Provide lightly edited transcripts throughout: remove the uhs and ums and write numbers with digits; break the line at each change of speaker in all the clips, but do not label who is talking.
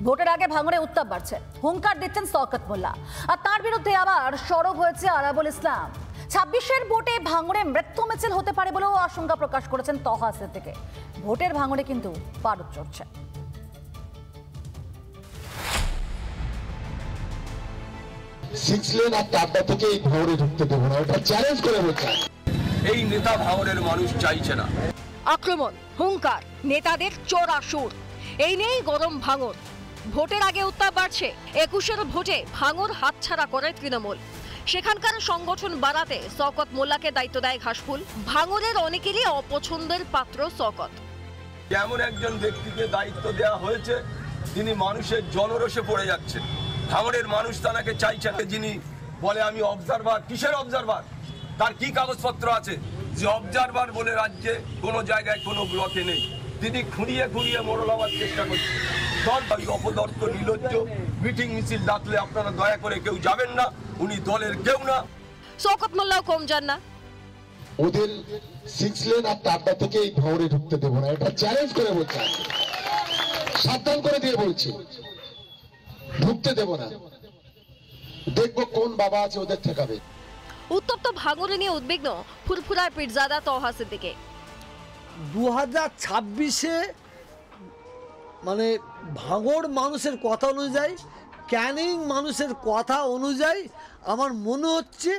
ভোটের আগে ভাঙড়ে উত্তাপ বাড়ছে, হুঙ্কার দিচ্ছেন শওকত মোল্লা, আর তার বিরুদ্ধে আবার সরব হয়েছে আরাবুল ইসলাম। 26-এর ভোটে ভাঙড়ে মৃত্যু মিছিল হতে পারে বলেও আশঙ্কা প্রকাশ করেছেন তহা সিদ্দিকী। ভোটের ভাঙড়ে কিন্তু পারদ চড়ছে।
এই নেতা ভাঙড়ের মানুষ চাইছে না।
আক্রমণ, হুঙ্কার, নেতাদের চোরা সুর, এই নিয়েই গরম ভাঙড়। ভোটের আগে উত্তাপ বাড়ছে। 21-এর ভোটে ভাঙড় হাতছাড়া করে তৃণমূল। সেখানকার সংগঠন বাড়াতে শওকত মোল্লাকে দায়িত্ব দেয় ঘাসফুল। ভাঙড়ের অনেকেরই অপছন্দের পাত্র শওকত।
এমন একজন ব্যক্তিকে দায়িত্ব দেওয়া হয়েছে তিনি মানুষের জনরোষে পড়ে যাচ্ছেন। ভাঙড়ের মানুষ তাকে চাইছেন। যিনি বলে আমি অবজারভার, কিসের অবজারভার, তার কি কাগজপত্র আছে যে অবজারভার বলে রাজ্যে কোনো জায়গায় কোনো ব্লকে নেই? তিনি খুঁড়িয়ে খুঁড়িয়ে মোড়ল হওয়ার চেষ্টা করছেন। দল অপদর্থ নির্লজ্জ মিটিং মিছিল ডাকলে আপনারা দয়া করে কেউ যাবেন না, উনি দলের কেউ না।
শওকত মোল্লাও কম যান না।
ওদের 6 লেন আর তারটা থেকে এই ভাঙড়ে ঢুকতে দেবো না, এটা চ্যালেঞ্জ করে বলছে, সাবধান করে দিয়ে বলছি, ঢুকতে দেবো না। দেখবো কোন বাবা আছে ওদের ঠেকাবে।
উত্তপ্ত ভাঙড়ে নিয়ে উদ্বিগ্ন ফুরফুরার পীরজাদা তহা সিদ্দিকী।
2026-এ মানে ভাঙড় মানুষের কথা অনুযায়ী, ক্যানিং মানুষের কথা অনুযায়ী আমার মনে হচ্ছে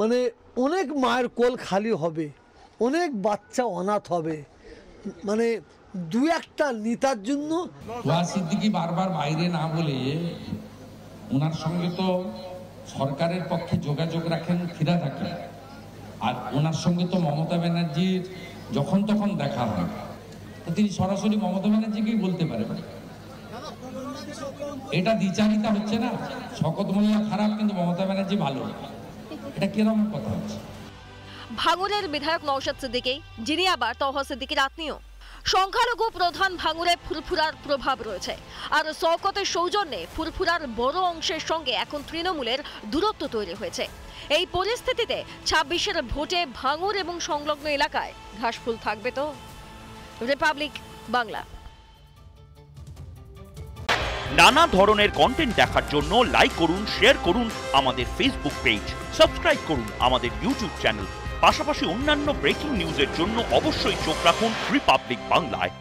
মানে অনেক মায়ের কোল খালি হবে, অনেক বাচ্চা অনাথ হবে। মানে দু একটা নেতার জন্য
তহা সিদ্দিকী বারবার বাইরে না বলে ওনার সঙ্গে তো সরকারের পক্ষে যোগাযোগ রাখেন, ফিরা থাকেন, আর ওনার সঙ্গে তো মমতা ব্যানার্জির যখন তখন দেখা হয়, তো তিনি সরাসরি মমতা ব্যানার্জিকেই বলতে পারেন। এটা দ্বিচারিতা হচ্ছে না? শওকত মোল্লা খারাপ কিন্তু মমতা ব্যানার্জি ভালো, এটা কিরকম কথা হচ্ছে?
ভাঙড়ের বিধায়ক নওশাদ সিদ্দিকী, যিনি আবার তহা সিদ্দিকীর আত্মীয়। সংখ্যালঘু প্রধান ভাঙড়ে ফুরফুরার প্রভাব রয়েছে, আর শওকতের সৌজন্যে ফুরফুরার বড় অংশের সঙ্গে এখন তৃণমূলের দূরত্ব তৈরি হয়েছে। এই পরিস্থিতিতে 26-এর ভোটে ভাঙড় এবং সংলগ্ন এলাকায় ঘাসফুল থাকবে তো? রিপাবলিক বাংলা।
নানা ধরনের কন্টেন্ট দেখার জন্য লাইক করুন, শেয়ার করুন আমাদের ফেসবুক পেজ, সাবস্ক্রাইব করুন আমাদের ইউটিউব চ্যানেল। পাশাপাশি অন্যান্য ব্রেকিং নিউজের জন্য অবশ্যই চোখ রাখুন রিপাবলিক বাংলায়।